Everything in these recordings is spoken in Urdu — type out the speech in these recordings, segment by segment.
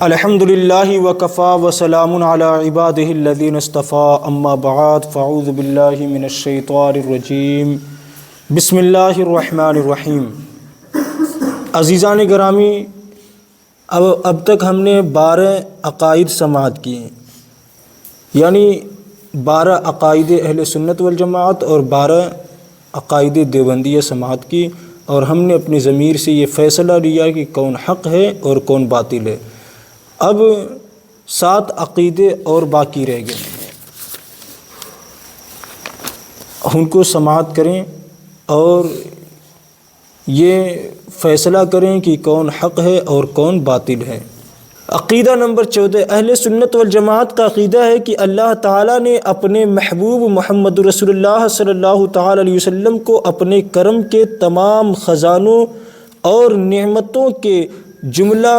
الحمد للہ وکفا وسلام علی عبادہ الذین اصطفیٰ اما بعد فاعوذ باللہ من الشیطان الرجیم بسم اللہ الرحمن الرحیم۔ عزیزان گرامی، اب تک ہم نے 12 عقائد سماعت کیے ہیں، یعنی 12 عقائد اہل سنت والجماعت اور 12 عقائد دیوبندیہ سماعت کی، اور ہم نے اپنی ضمیر سے یہ فیصلہ لیا کہ کون حق ہے اور کون باطل ہے۔ اب 7 عقیدے اور باقی رہ گئے ہیں، ان کو سماعت کریں اور یہ فیصلہ کریں کہ کون حق ہے اور کون باطل ہے۔ عقیدہ نمبر 14، اہل سنت والجماعت کا عقیدہ ہے کہ اللہ تعالیٰ نے اپنے محبوب محمد رسول اللہ صلی اللہ تعالیٰ علیہ وسلم کو اپنے کرم کے تمام خزانوں اور نعمتوں کے جملہ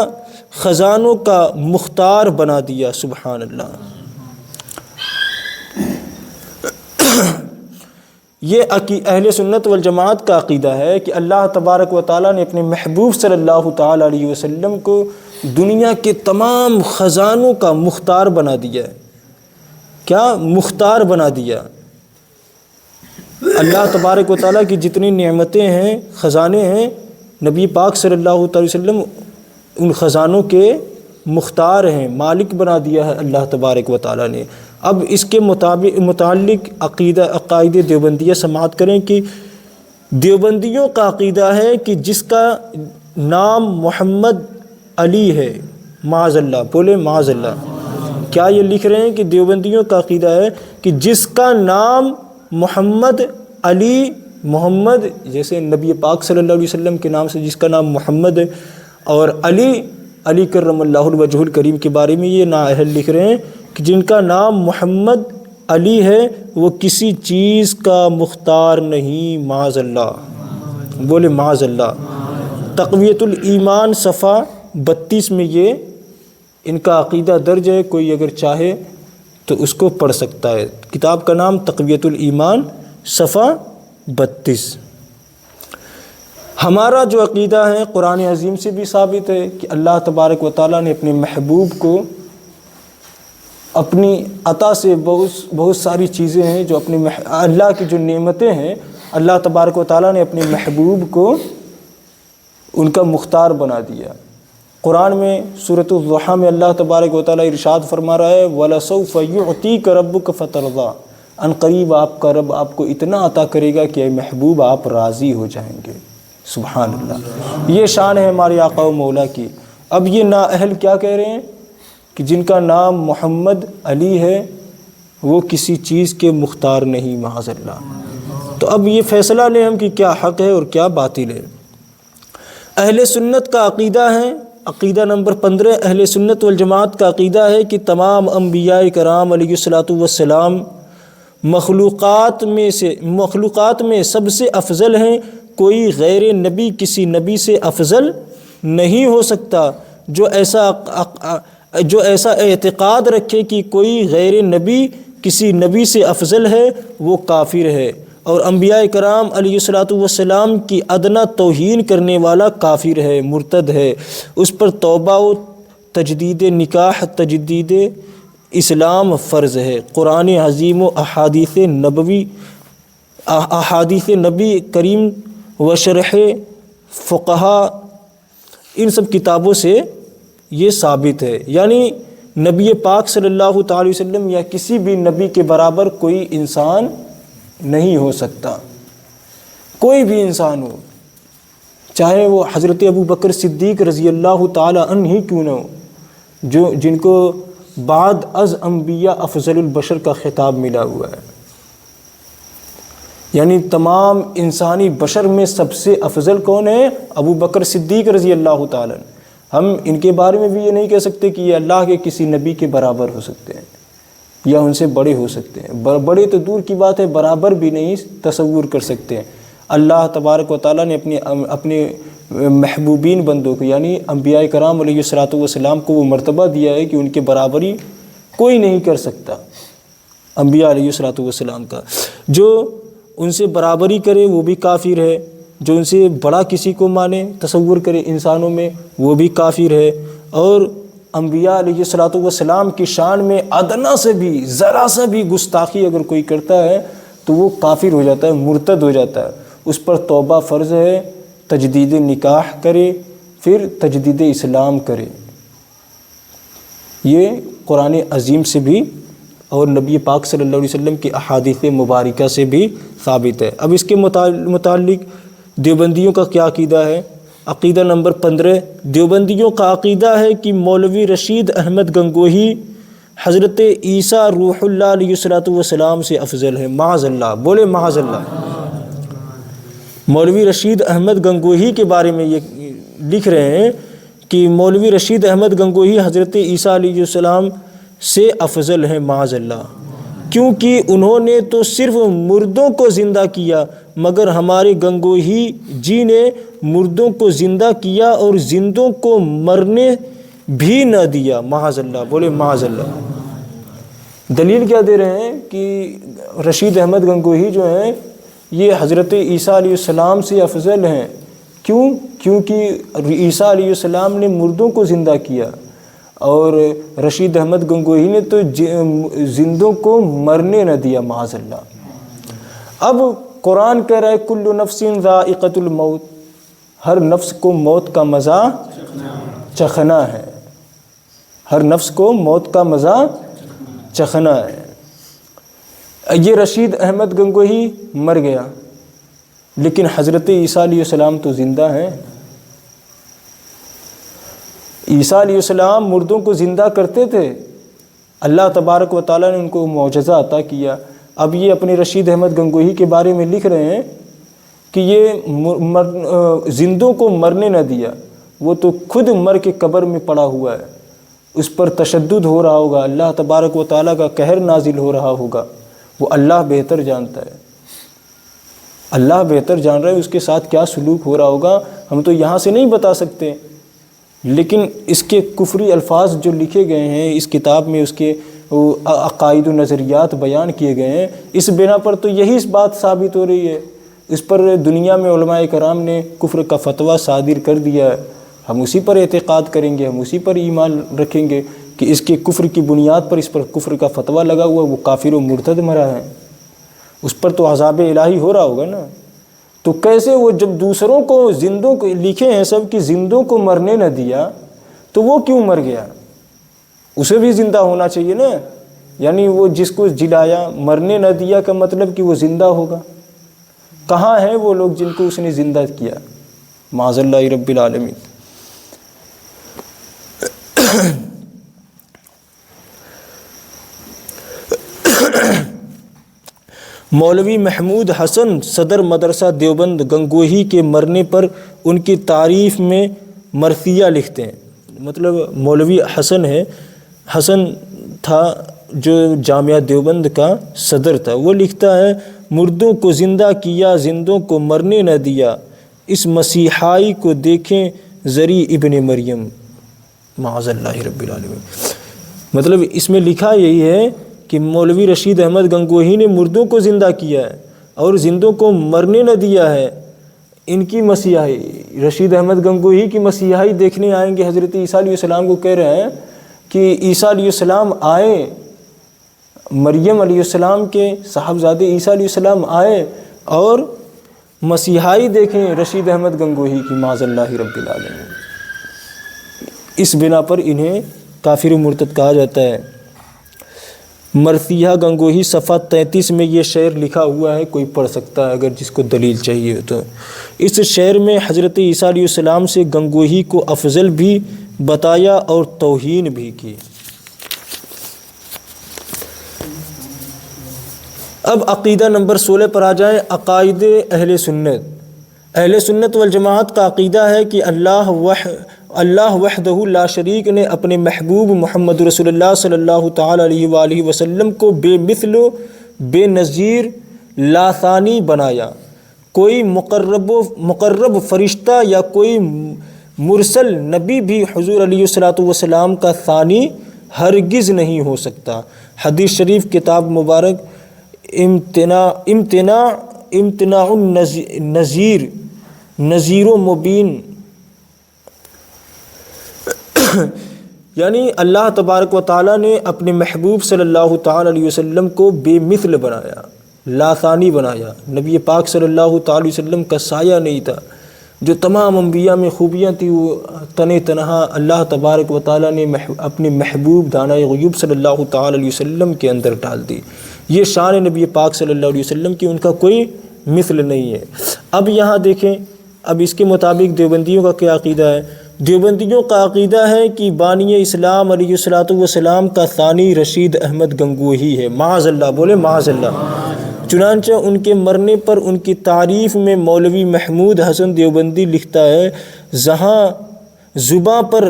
خزانوں کا مختار بنا دیا۔ سبحان اللہ۔ یہ اہل سنت والجماعت کا عقیدہ ہے کہ اللہ تبارک و تعالیٰ نے اپنے محبوب صلی اللہ تعالیٰ علیہ وسلم کو دنیا کے تمام خزانوں کا مختار بنا دیا ہے۔ کیا مختار بنا دیا؟ اللہ تبارک و تعالیٰ کی جتنی نعمتیں ہیں، خزانے ہیں، نبی پاک صلی اللہ تعالیٰ وسلم ان خزانوں کے مختار ہیں، مالک بنا دیا ہے اللہ تبارک و تعالیٰ نے۔ اب اس کے متعلق عقائد دیوبندیہ سماعت کریں کہ دیوبندیوں کا عقیدہ ہے کہ جس کا نام محمد علی ہے، معاذ اللہ، بولے معاذ اللہ۔ کیا یہ لکھ رہے ہیں کہ دیوبندیوں کا عقیدہ ہے کہ جس کا نام محمد علی، محمد جیسے نبی پاک صلی اللہ علیہ وسلم کے نام سے جس کا نام محمد ہے، اور علی کرم اللہ الوجہ الکریم کے بارے میں یہ نااہل لکھ رہے ہیں کہ جن کا نام محمد علی ہے وہ کسی چیز کا مختار نہیں، معاذ اللہ، بولے معاذ اللہ۔ تقویۃ الایمان صفحہ 32 میں یہ ان کا عقیدہ درج ہے، کوئی اگر چاہے تو اس کو پڑھ سکتا ہے۔ کتاب کا نام تقویۃ الایمان صفحہ 32۔ ہمارا جو عقیدہ ہے قرآن عظیم سے بھی ثابت ہے کہ اللہ تبارک و تعالیٰ نے اپنے محبوب کو اپنی عطا سے بہت ساری چیزیں ہیں جو اپنے اللہ کی جو نعمتیں ہیں، اللہ تبارک و تعالیٰ نے اپنے محبوب کو ان کا مختار بنا دیا۔ قرآن میں سورۃ الضحیٰ میں اللہ تبارک و تعالیٰ ارشاد فرما رہا ہے وَلَسَوْفَ يُعْطِيكَ رَبُّكَ فَتَرْضَىٰ، ان قریب آپ کا رب آپ کو اتنا عطا کرے گا کہ اے محبوب آپ راضی ہو جائیں گے۔ سبحان اللہ، یہ شان ہے ہمارے آقا و مولا کی۔ اب یہ نااہل کیا کہہ رہے ہیں کہ جن کا نام محمد علی ہے وہ کسی چیز کے مختار نہیں، معاذ اللہ۔ تو اب یہ فیصلہ لیں ہم کہ کیا حق ہے اور کیا باطل ہے۔ اہل سنت کا عقیدہ ہے، عقیدہ نمبر 15، اہل سنت والجماعت کا عقیدہ ہے کہ تمام انبیاء کرام علیہ الصلاۃ والسلام مخلوقات میں سب سے افضل ہیں، کوئی غیر نبی کسی نبی سے افضل نہیں ہو سکتا۔ جو ایسا اعتقاد رکھے کہ کوئی غیر نبی کسی نبی سے افضل ہے وہ کافر ہے، اور انبیاء کرام علیہ الصلاۃ والسلام کی ادنا توہین کرنے والا کافر ہے، مرتد ہے۔ اس پر توبہ و تجدید نکاح، تجدید اسلام فرض ہے۔ قرآن عظیم و احادیث نبی کریم و شرح فقہا، ان سب کتابوں سے یہ ثابت ہے۔ یعنی نبی پاک صلی اللہ تعالی وسلم یا کسی بھی نبی کے برابر کوئی انسان نہیں ہو سکتا، کوئی بھی انسان ہو، چاہے وہ حضرت ابو بکر صدیق رضی اللہ تعالی عنہ ہی کیوں نہ ہو، جن کو بعد از انبیاء افضل البشر کا خطاب ملا ہوا ہے۔ یعنی تمام انسانی بشر میں سب سے افضل کون ہے؟ ابو بکر صدیق رضی اللہ تعالیٰ عنہ۔ ہم ان کے بارے میں بھی یہ نہیں کہہ سکتے کہ یہ اللہ کے کسی نبی کے برابر ہو سکتے ہیں یا ان سے بڑے ہو سکتے ہیں، بڑے تو دور کی بات ہے، برابر بھی نہیں تصور کر سکتے ہیں۔ اللہ تبارک و تعالیٰ نے اپنے محبوبین بندوں کو یعنی انبیاء کرام علیہ الصلاۃ والسلام کو وہ مرتبہ دیا ہے کہ ان کے برابری کوئی نہیں کر سکتا انبیاء علیہ الصلاۃ والسلام کا۔ جو ان سے برابری کرے وہ بھی کافر ہے، جو ان سے بڑا کسی کو مانے تصور کرے انسانوں میں وہ بھی کافر ہے، اور انبیاء علیہ الصلوۃ والسلام کی شان میں ادنا سے بھی ذرا سا بھی گستاخی اگر کوئی کرتا ہے تو وہ کافر ہو جاتا ہے، مرتد ہو جاتا ہے. اس پر توبہ فرض ہے، تجدید نکاح کرے، پھر تجدید اسلام کرے. یہ قرآن عظیم سے بھی اور نبی پاک صلی اللہ علیہ وسلم کی احادیث مبارکہ سے بھی ثابت ہے. اب اس کے متعلق دیوبندیوں کا کیا عقیدہ ہے؟ عقیدہ نمبر 15، دیوبندیوں کا عقیدہ ہے کہ مولوی رشید احمد گنگوہی حضرت عیسیٰ روح اللہ علیہ الصلوۃ والسلام سے افضل ہے. معاذ اللہ، بولے معاذ اللہ. مولوی رشید احمد گنگوہی کے بارے میں یہ لکھ رہے ہیں کہ مولوی رشید احمد گنگوہی حضرت عیسیٰ علیہ السلام سے افضل ہیں. معاذ اللہ، کیونکہ انہوں نے تو صرف مردوں کو زندہ کیا، مگر ہمارے گنگوہی جی نے مردوں کو زندہ کیا اور زندوں کو مرنے بھی نہ دیا. معاذ اللہ، بولے معاذ اللہ. دلیل کیا دے رہے ہیں کہ رشید احمد گنگوہی جو ہیں یہ حضرت عیسیٰ علیہ السلام سے افضل ہیں. کیوں؟ کیونکہ عیسیٰ علیہ السلام نے مردوں کو زندہ کیا اور رشید احمد گنگوہی نے تو زندوں کو مرنے نہ دیا. معاذ اللہ. اب قرآن کہہ رہا ہے کل نفس ذائقۃ الموت، ہر نفس کو موت کا مزہ چکھنا ہے. ہر نفس کو موت کا مزہ چکھنا ہے. یہ رشید احمد گنگوہی مر گیا، لیکن حضرت عیسیٰ علیہ السلام تو زندہ ہیں. عیسیٰ علیہ السلام مردوں کو زندہ کرتے تھے. اللہ تبارک و تعالیٰ نے ان کو معجزہ عطا کیا. اب یہ اپنے رشید احمد گنگوہی کے بارے میں لکھ رہے ہیں کہ یہ زندوں کو مرنے نہ دیا، وہ تو خود مر کے قبر میں پڑا ہوا ہے. اس پر تشدد ہو رہا ہوگا، اللہ تبارک و تعالیٰ کا قہر نازل ہو رہا ہوگا. وہ اللہ بہتر جانتا ہے. اللہ بہتر جان رہا ہے اس کے ساتھ کیا سلوک ہو رہا ہوگا، ہم تو یہاں سے نہیں بتا سکتے. لیکن اس کے کفری الفاظ جو لکھے گئے ہیں اس کتاب میں، اس کے عقائد و نظریات بیان کیے گئے ہیں، اس بنا پر تو یہی اس بات ثابت ہو رہی ہے. اس پر دنیا میں علماء کرام نے کفر کا فتویٰ صادر کر دیا ہے. ہم اسی پر اعتقاد کریں گے، ہم اسی پر ایمان رکھیں گے کہ اس کے کفر کی بنیاد پر اس پر کفر کا فتویٰ لگا ہوا، وہ کافر و مرتد مرا ہے. اس پر تو عذاب الہی ہو رہا ہوگا نا. تو کیسے وہ جب دوسروں کو زندوں کو لکھے ہیں سب کہ زندوں کو مرنے نہ دیا، تو وہ کیوں مر گیا؟ اسے بھی زندہ ہونا چاہیے نا. یعنی وہ جس کو جلایا، مرنے نہ دیا کا مطلب کہ وہ زندہ ہوگا. کہاں ہیں وہ لوگ جن کو اس نے زندہ کیا؟ معاذ اللہ رب العالمین. مولوی محمود حسن صدر مدرسہ دیوبند گنگوہی کے مرنے پر ان کی تعریف میں مرثیہ لکھتے ہیں. مطلب مولوی حسن ہے، حسن تھا جو جامعہ دیوبند کا صدر تھا. وہ لکھتا ہے مردوں کو زندہ کیا، زندوں کو مرنے نہ دیا، اس مسیحائی کو دیکھیں ذری ابن مریم. معاذ اللہ رب العالمین. مطلب اس میں لکھا یہی ہے کہ مولوی رشید احمد گنگوہی نے مردوں کو زندہ کیا ہے اور زندوں کو مرنے نہ دیا ہے. ان کی مسیحائی، رشید احمد گنگوہی کی مسیحائی دیکھنے آئیں گے. حضرت عیسیٰ علیہ السلام کو کہہ رہے ہیں کہ عیسیٰ علیہ السلام آئے، مریم علیہ السلام کے صاحبزادے عیسیٰ علیہ السلام آئے اور مسیحائی دیکھیں رشید احمد گنگوہی کی. معاذ اللہ رب العالمین. اس بنا پر انہیں کافر و مرتد کہا جاتا ہے. مرثیہ گنگوہی صفحہ 33 میں یہ شعر لکھا ہوا ہے، کوئی پڑھ سکتا ہے اگر جس کو دلیل چاہیے تو. اس شعر میں حضرت عیسیٰ علیہ السلام سے گنگوہی کو افضل بھی بتایا اور توہین بھی کی. اب عقیدہ نمبر 16 پر آ جائیں. عقائد اہل سنت. اہل سنت والجماعت کا عقیدہ ہے کہ اللہ وحدہ لا شریک نے اپنے محبوب محمد رسول اللہ صلی اللہ تعالی علیہ وآلہ وسلم کو بے مثل و بے نظیر لا ثانی بنایا. کوئی مقرب فرشتہ یا کوئی مرسل نبی بھی حضور علیہ الصلوۃ والسلام کا ثانی ہرگز نہیں ہو سکتا. حدیث شریف کتاب مبارک امتناع نذیر و مبین یعنی اللہ تبارک و تعالیٰ نے اپنے محبوب صلی اللہ تعالیٰ علیہ وسلم کو بے مثل بنایا، لاثانی بنایا۔ نبی پاک صلی اللہ تعالیٰ علیہ وسلم کا سایہ نہیں تھا، جو تمام انبیاء میں خوبیاں تھیں وہ تنہا اللہ تبارک و تعالیٰ نے اپنے محبوب دانائے غیوب صلی اللہ تعالیٰ علیہ وسلم کے اندر ڈال دی۔ یہ شان نبی پاک صلی اللہ علیہ وسلم کی، ان کا کوئی مثل نہیں ہے۔ اب یہاں دیکھیں، اب اس کے مطابق دیوبندیوں کا کیا عقیدہ ہے؟ دیوبندیوں کا عقیدہ ہے کہ بانی اسلام علیہ الصلوۃ والسلام کا ثانی رشید احمد گنگوہی ہے۔ معاذ اللہ، بولے معاذ اللہ۔ چنانچہ ان کے مرنے پر ان کی تعریف میں مولوی محمود حسن دیوبندی لکھتا ہے، جہاں زباں پر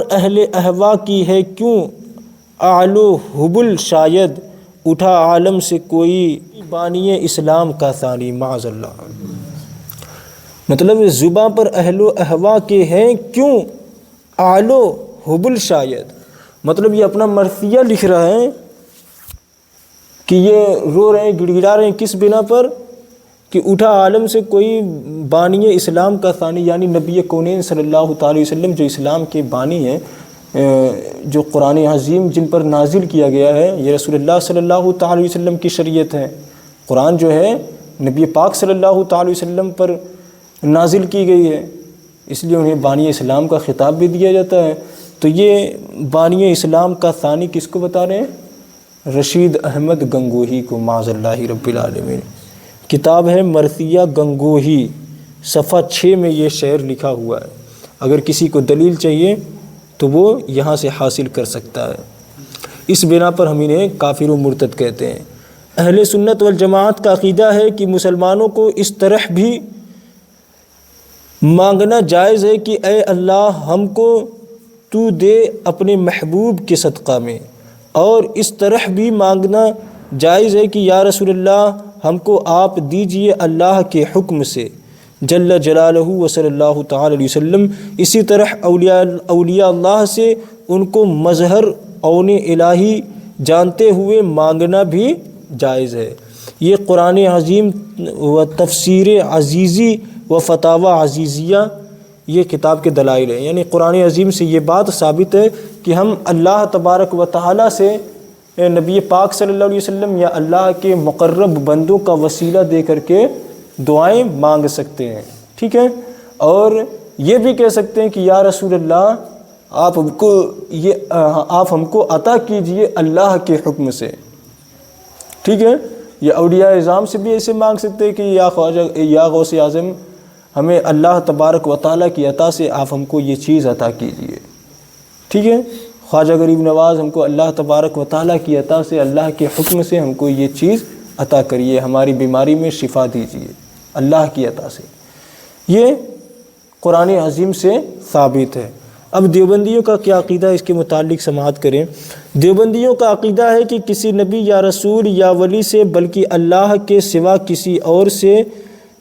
اہل احوا کی ہے کیوں اعلو حبل، شاید اٹھا عالم سے کوئی بانی اسلام کا ثانی۔ معاذ اللہ، مطلب زباں پر اہل و احوا کے ہیں کیوں اعلو حبل، شاید مطلب یہ اپنا مرثیہ لکھ رہا ہے کہ یہ رو رہے ہیں، گڑ گڑا رہے ہیں، کس بنا پر؟ کہ اٹھا عالم سے کوئی بانی اسلام کا ثانی، یعنی نبی کونین صلی اللہ تعالی وسلم جو اسلام کے بانی ہیں، جو قرآن عظیم جن پر نازل کیا گیا ہے، یہ رسول اللہ صلی اللہ تعالی وسلم کی شریعت ہے۔ قرآن جو ہے نبی پاک صلی اللہ تعالی وسلم پر نازل کی گئی ہے، اس لیے انہیں بانی اسلام کا خطاب بھی دیا جاتا ہے۔ تو یہ بانی اسلام کا ثانی کس کو بتا رہے ہیں؟ رشید احمد گنگوہی کو، معاذ اللہ رب العالمین۔ کتاب ہے مرثیہ گنگوہی، صفحہ 6 میں یہ شعر لکھا ہوا ہے۔ اگر کسی کو دلیل چاہیے تو وہ یہاں سے حاصل کر سکتا ہے۔ اس بنا پر ہم انہیں کافر و مرتد کہتے ہیں۔ اہل سنت والجماعت کا عقیدہ ہے کہ مسلمانوں کو اس طرح بھی مانگنا جائز ہے کہ اے اللہ ہم کو تو دے اپنے محبوب کے صدقہ میں، اور اس طرح بھی مانگنا جائز ہے کہ یا رسول اللہ ہم کو آپ دیجئے اللہ کے حکم سے، جل جلالہ و صلی اللہ تعالی علیہ وسلم۔ اسی طرح اولیاء اللہ سے ان کو مظہر اون الہی جانتے ہوئے مانگنا بھی جائز ہے۔ یہ قرآن عظیم و تفسیر عزیزی و فتاوی عزیزیہ یہ کتاب کے دلائل ہیں، یعنی قرآن عظیم سے یہ بات ثابت ہے کہ ہم اللہ تبارک و تعالیٰ سے نبی پاک صلی اللہ علیہ وسلم یا اللہ کے مقرب بندوں کا وسیلہ دے کر کے دعائیں مانگ سکتے ہیں، ٹھیک ہے؟ اور یہ بھی کہہ سکتے ہیں کہ یا رسول اللہ آپ ہم کو عطا کیجئے اللہ کے حکم سے، ٹھیک ہے؟ یا اولیاء اعظام سے بھی ایسے مانگ سکتے ہیں کہ یا خواجہ یا غوث اعظم ہمیں اللہ تبارک و تعالیٰ کی عطا سے آپ ہم کو یہ چیز عطا کیجئے، ٹھیک ہے؟ خواجہ غریب نواز ہم کو اللہ تبارک و تعالیٰ کی عطا سے، اللہ کے حکم سے ہم کو یہ چیز عطا کریے، ہماری بیماری میں شفا دیجئے اللہ کی عطا سے۔ یہ قرآن عظیم سے ثابت ہے۔ اب دیوبندیوں کا کیا عقیدہ ہے، اس کے متعلق سماعت کریں۔ دیوبندیوں کا عقیدہ ہے کہ کسی نبی یا رسول یا ولی سے بلکہ اللہ کے سوا کسی اور سے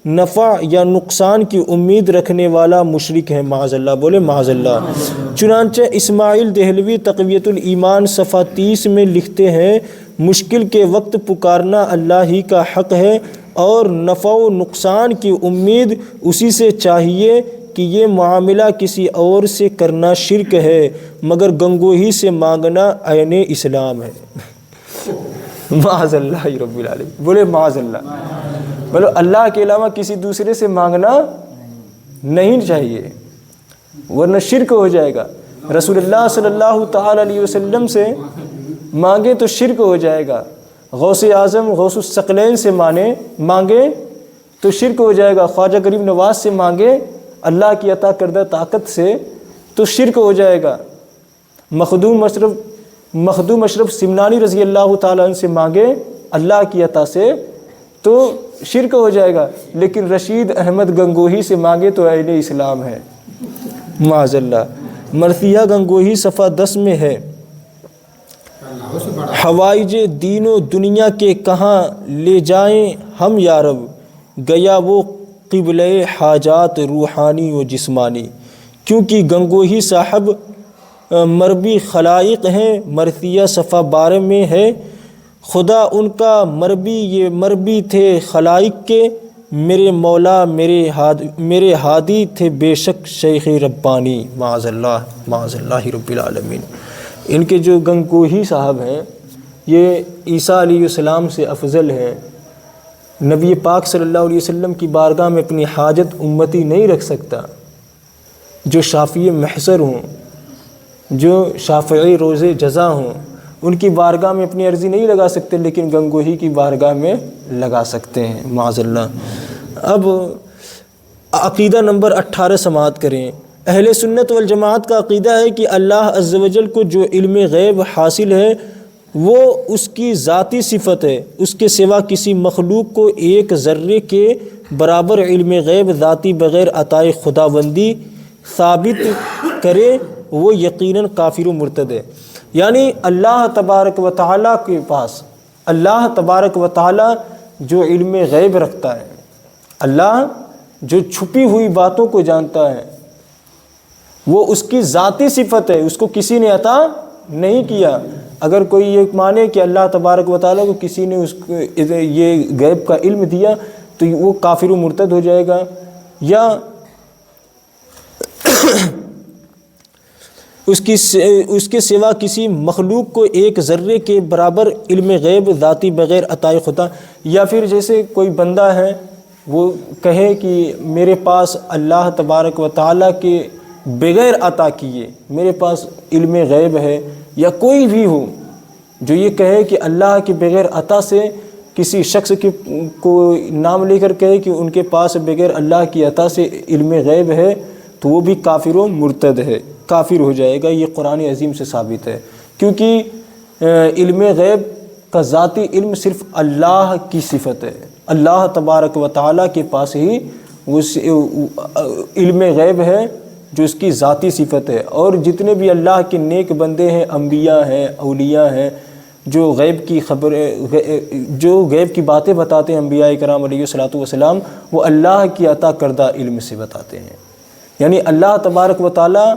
نفع یا نقصان کی امید رکھنے والا مشرک ہے۔ معاذ اللہ، بولے معاذ اللہ۔ چنانچہ اسماعیل دہلوی تقویۃ الایمان صفحہ 30 میں لکھتے ہیں، مشکل کے وقت پکارنا اللہ ہی کا حق ہے، اور نفع و نقصان کی امید اسی سے چاہیے کہ یہ معاملہ کسی اور سے کرنا شرک ہے، مگر گنگوہی سے مانگنا عین اسلام ہے۔ معاذ اللہ رب العالمین، بولے معاذ اللہ۔ بولو اللہ کے علاوہ کسی دوسرے سے مانگنا نہیں چاہیے، ورنہ شرک ہو جائے گا۔ رسول اللہ صلی اللہ تعالی علیہ وسلم سے مانگے تو شرک ہو جائے گا، غوث اعظم غوث الثقلین سے مانگے تو شرک ہو جائے گا، خواجہ غریب نواز سے مانگے اللہ کی عطا کردہ طاقت سے تو شرک ہو جائے گا، مخدوم اشرف سمنانی رضی اللہ تعالیٰ عنہ سے مانگے اللہ کی عطا سے تو شرک ہو جائے گا، لیکن رشید احمد گنگوہی سے مانگے تو عین اسلام ہے۔ معاذ اللہ۔ مرثیہ گنگوہی صفحہ 10 میں ہے، حوائج دین و دنیا کے کہاں لے جائیں ہم یا رب، گیا وہ قبلہ حاجات روحانی و جسمانی۔ کیونکہ گنگوہی صاحب مربی خلائق ہیں، مرثیہ صفحہ 12 میں ہے، خدا ان کا مربی، یہ مربی تھے خلائق کے، میرے مولا میرے ہادی تھے بے شک شیخ ربانی، معاذ اللہ رب العالمین۔ ان کے جو گنگوہی صاحب ہیں یہ عیسیٰ علیہ السلام سے افضل ہیں۔ نبی پاک صلی اللہ علیہ وسلم کی بارگاہ میں اپنی حاجت امتی نہیں رکھ سکتا۔ جو شافعی محضر ہوں، جو شافعی روز جزا ہوں، ان کی بارگاہ میں اپنی عرضی نہیں لگا سکتے، لیکن گنگوہی کی بارگاہ میں لگا سکتے ہیں، معاذ اللہ۔ اب عقیدہ نمبر 18 سماعت کریں۔ اہل سنت والجماعت کا عقیدہ ہے کہ اللہ عز و جل کو جو علم غیب حاصل ہے وہ اس کی ذاتی صفت ہے، اس کے سوا کسی مخلوق کو ایک ذرے کے برابر علم غیب ذاتی بغیر عطائے خداوندی ثابت کرے وہ یقیناً کافر و مرتد ہے۔ یعنی اللہ تبارک و تعالیٰ کے پاس، اللہ تبارک و تعالیٰ جو علم غیب رکھتا ہے، اللہ جو چھپی ہوئی باتوں کو جانتا ہے، وہ اس کی ذاتی صفت ہے، اس کو کسی نے عطا نہیں کیا۔ اگر کوئی یہ مانے کہ اللہ تبارک و تعالیٰ کو کسی نے اس کو یہ غیب کا علم دیا تو وہ کافر و مرتد ہو جائے گا، یا اس کے سوا کسی مخلوق کو ایک ذرے کے برابر علم غیب ذاتی بغیر عطائے خدا، یا پھر جیسے کوئی بندہ ہے وہ کہے کہ میرے پاس اللہ تبارک و تعالیٰ کے بغیر عطا کیے میرے پاس علم غیب ہے، یا کوئی بھی ہو جو یہ کہے کہ اللہ کے بغیر عطا سے کسی شخص کو نام لے کر کہے کہ ان کے پاس بغیر اللہ کی عطا سے علم غیب ہے، تو وہ بھی کافر و مرتد ہے، کافر ہو جائے گا۔ یہ قرآن عظیم سے ثابت ہے، کیونکہ علم غیب کا ذاتی علم صرف اللہ کی صفت ہے، اللہ تبارک و تعالیٰ کے پاس ہی وہ علم غیب ہے جو اس کی ذاتی صفت ہے۔ اور جتنے بھی اللہ کے نیک بندے ہیں، انبیاء ہیں، اولیاء ہیں، جو غیب کی باتیں بتاتے ہیں، انبیاء کرام علیہ الصلوۃ والسلام، وہ اللہ کی عطا کردہ علم سے بتاتے ہیں۔ یعنی اللہ تبارک و تعالیٰ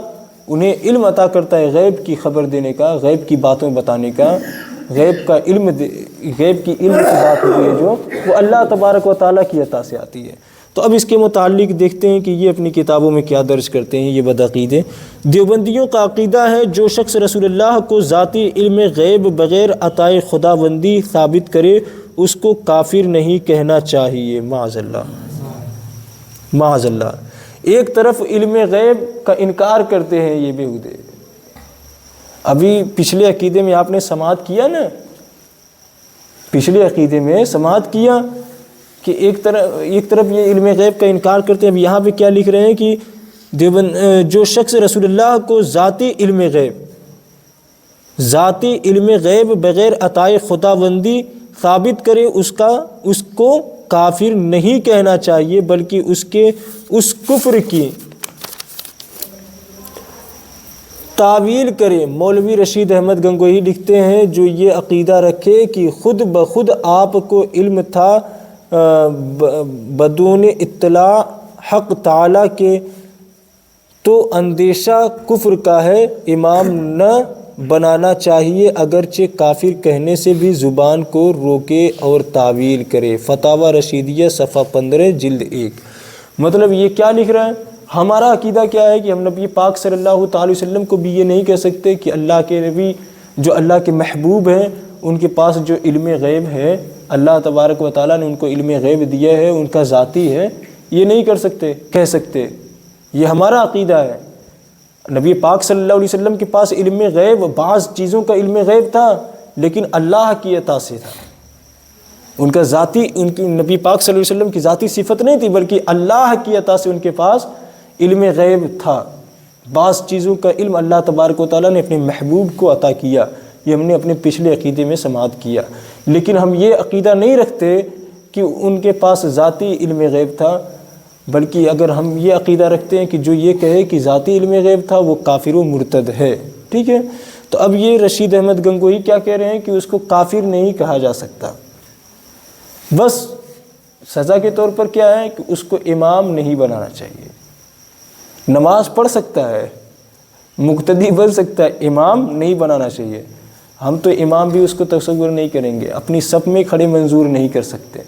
انہیں علم عطا کرتا ہے غیب کی خبر دینے کا، غیب کی باتوں بتانے کا، غیب کی علم کی بات ہوتی ہے جو وہ اللہ تبارک و تعالیٰ کی عطا سے آتی ہے۔ تو اب اس کے متعلق دیکھتے ہیں کہ یہ اپنی کتابوں میں کیا درج کرتے ہیں یہ بدعقیدے۔ دیوبندیوں کا عقیدہ ہے جو شخص رسول اللہ کو ذاتی علم غیب بغیر عطائے خداوندی ثابت کرے اس کو کافر نہیں کہنا چاہیے، معاذ اللہ معاذ اللہ۔ ایک طرف علم غیب کا انکار کرتے ہیں یہ بیہودے۔ ابھی پچھلے عقیدے میں آپ نے سماعت کیا نا، پچھلے عقیدے میں سماعت کیا کہ ایک طرف یہ علم غیب کا انکار کرتے ہیں۔ اب یہاں پہ کیا لکھ رہے ہیں کہ جو شخص رسول اللہ کو ذاتی علم غیب بغیر عطائے خداوندی ثابت کرے اس کو کافر نہیں کہنا چاہیے، بلکہ اس کفر کی تعویل کرے۔ مولوی رشید احمد گنگوہی لکھتے ہیں جو یہ عقیدہ رکھے کہ خود بخود آپ کو علم تھا بدون اطلاع حق تعالیٰ کے، تو اندیشہ کفر کا ہے، امام نہ بنانا چاہیے، اگرچہ کافر کہنے سے بھی زبان کو روکے اور تعویل کرے۔ فتاوی رشیدیہ صفحہ 15 جلد 1۔ مطلب یہ کیا لکھ رہا ہے؟ ہمارا عقیدہ کیا ہے کہ ہم نبی پاک صلی اللہ تعالی وسلم کو بھی یہ نہیں کہہ سکتے کہ اللہ کے نبی جو اللہ کے محبوب ہیں ان کے پاس جو علم غیب ہے، اللہ تبارک و تعالیٰ نے ان کو علم غیب دیا ہے، ان کا ذاتی ہے، یہ نہیں کہہ سکتے۔ یہ ہمارا عقیدہ ہے۔ نبی پاک صلی اللہ علیہ وسلم کے پاس علم غیب، بعض چیزوں کا علم غیب تھا لیکن اللہ کی عطا سے تھا۔ ان کی نبی پاک صلی اللہ علیہ وسلم کی ذاتی صفت نہیں تھی، بلکہ اللہ کی عطا سے ان کے پاس علم غیب تھا۔ بعض چیزوں کا علم اللہ تبارک و تعالیٰ نے اپنے محبوب کو عطا کیا، یہ ہم نے اپنے پچھلے عقیدے میں سماعت کیا۔ لیکن ہم یہ عقیدہ نہیں رکھتے کہ ان کے پاس ذاتی علم غیب تھا، بلکہ اگر ہم یہ عقیدہ رکھتے ہیں کہ جو یہ کہے کہ ذاتی علم غیب تھا وہ کافر و مرتد ہے، ٹھیک ہے۔ تو اب یہ رشید احمد گنگوہی کیا کہہ رہے ہیں کہ اس کو کافر نہیں کہا جا سکتا، بس سزا کے طور پر کیا ہے کہ اس کو امام نہیں بنانا چاہیے۔ نماز پڑھ سکتا ہے، مقتدی بن سکتا ہے، امام نہیں بنانا چاہیے۔ ہم تو امام بھی اس کو تصور نہیں کریں گے، اپنی صف میں کھڑے منظور نہیں کر سکتے۔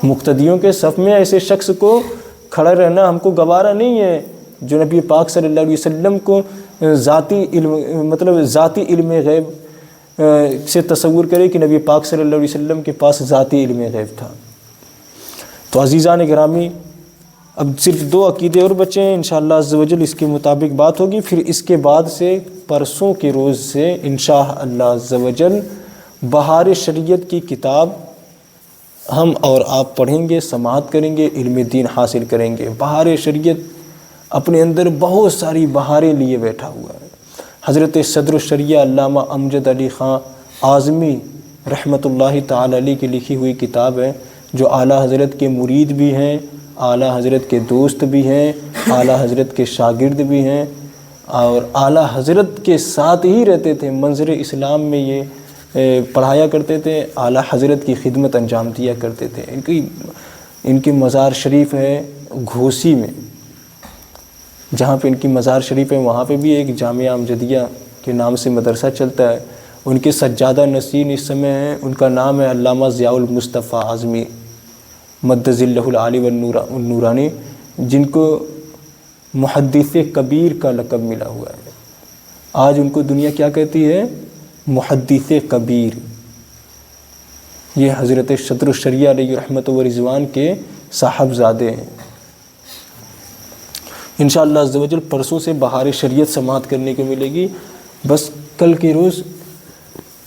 مقتدیوں کے صف میں ایسے شخص کو کھڑا رہنا ہم کو گوارا نہیں ہے جو نبی پاک صلی اللہ علیہ وسلم کو ذاتی علم غیب سے تصور کرے کہ نبی پاک صلی اللہ علیہ وسلم کے پاس ذاتی علم غیب تھا۔ تو عزیزان گرامی، اب صرف 2 عقیدے اور بچے ہیں، انشاءاللہ عز و جل اس کے مطابق بات ہوگی۔ پھر اس کے بعد سے پرسوں کے روز سے انشاءاللہ عز و جل بہار شریعت کی کتاب ہم اور آپ پڑھیں گے، سماعت کریں گے، علم دین حاصل کریں گے۔ بہار شریعت اپنے اندر بہت ساری بہاریں لیے بیٹھا ہوا ہے۔ حضرت صدر الشریعہ علامہ امجد علی خان اعظمی رحمۃ اللہ تعالی علیہ کی لکھی ہوئی کتاب ہے، جو اعلیٰ حضرت کے مرید بھی ہیں، اعلیٰ حضرت کے دوست بھی ہیں، اعلیٰ حضرت کے شاگرد بھی ہیں، اور اعلیٰ حضرت کے ساتھ ہی رہتے تھے۔ منظر اسلام میں یہ پڑھایا کرتے تھے، اعلیٰ حضرت کی خدمت انجام دیا کرتے تھے۔ ان کی مزار شریف ہے گھوسی میں، جہاں پہ ان کی مزار شریف ہے وہاں پہ بھی ایک جامعہ امجدیہ کے نام سے مدرسہ چلتا ہے۔ ان کے سجادہ نشین اس سمے ہیں، ان کا نام ہے علامہ ضیاء المصطفیٰ اعظمی مدظ اللہ العالی والنورانی، جن کو محدث کبیر کا لقب ملا ہوا ہے۔ آج ان کو دنیا کیا کہتی ہے؟ محدث کبیر۔ یہ حضرت صدر الشریعہ علیہ رحمت و رضوان کے صاحبزادے ہیں۔ انشاءاللہ عز و جل پرسوں سے بہار شریعت سماعت کرنے کو ملے گی۔ بس کل کے روز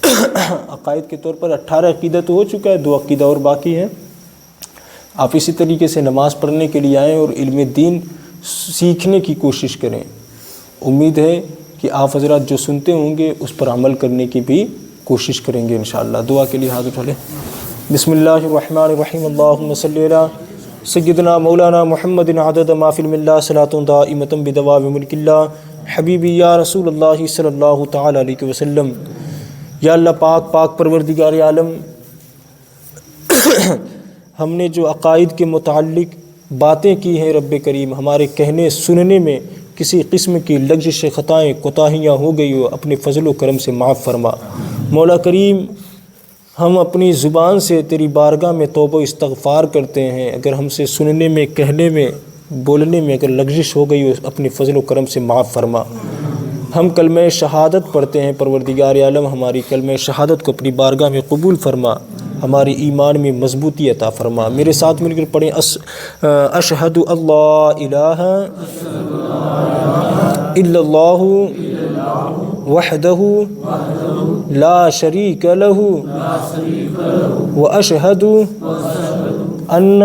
عقائد کے طور پر 18 عقیدہ تو ہو چکا ہے، 2 عقیدہ اور باقی ہیں۔ آپ اسی طریقے سے نماز پڑھنے کے لیے آئیں اور علم دین سیکھنے کی کوشش کریں۔ امید ہے کہ آپ حضرات جو سنتے ہوں گے اس پر عمل کرنے کی بھی کوشش کریں گے انشاءاللہ۔ دعا کے لیے ہاتھ اٹھا لیں۔ بسم اللہ الرحمن الرحیم، اللہم صلی علی سیدنا مولانا محمد عدد ما فی الملہ صلاۃ دائمۃ بدوام ملک اللہ حبیبی یا رسول اللہ صلی اللہ تعالی علیہ وسلم۔ یا اللہ پاک پروردگار عالم، ہم نے جو عقائد کے متعلق باتیں کی ہیں رب کریم، ہمارے کہنے سننے میں کسی قسم کی لغزش، خطائیں، کوتاہیاں ہو گئی ہو، اپنے فضل و کرم سے معاف فرما۔ مولا کریم، ہم اپنی زبان سے تیری بارگاہ میں توبہ و استغفار کرتے ہیں، اگر ہم سے سننے میں، کہنے میں، بولنے میں اگر لغزش ہو گئی ہو، اپنے فضل و کرم سے معاف فرما۔ ہم کلمہ شہادت پڑھتے ہیں، پروردگار عالم ہماری کلمہ شہادت کو اپنی بارگاہ میں قبول فرما، ہماری ایمان میں مضبوطی عطا فرما۔ میرے ساتھ مل کر پڑھیں، اشہد اللہ الہ الا اللہ وحدہ لا شریک لہ واشہد ان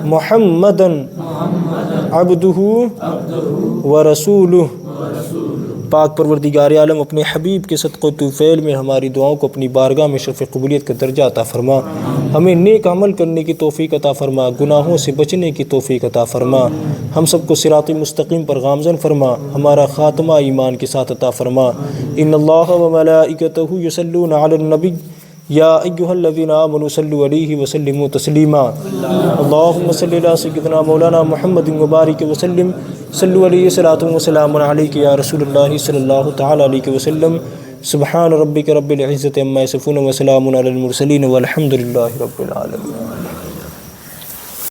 محمدا عبدہ ورسولہ۔ پاک پروردگار عالم اپنے حبیب کے صدقہ و توفیل میں ہماری دعاؤں کو اپنی بارگاہ میں شرف قبولیت کا درجہ عطا فرما۔ ہمیں نیک عمل کرنے کی توفیق عطا فرما، گناہوں سے بچنے کی توفیق عطا فرما، ہم سب کو صراط مستقیم پر گامزن فرما، ہمارا خاتمہ ایمان کے ساتھ عطا فرما۔ ان اللہ و ملائکتہ یصلون علی النبی یا ایھا الذین آمنوا صلوا علیہ وسلموا تسلیما۔ اللہم صلی علی سیدنا مولانا محمد وبارک وسلم۔ صلوا علیہ صلاۃ و سلام علیک یا رسول اللہ صلی اللہ تعالی علیہ وسلم۔ سبحان ربک رب العزۃ عما یصفون وسلام علی المرسلین والحمد للہ رب العالمین۔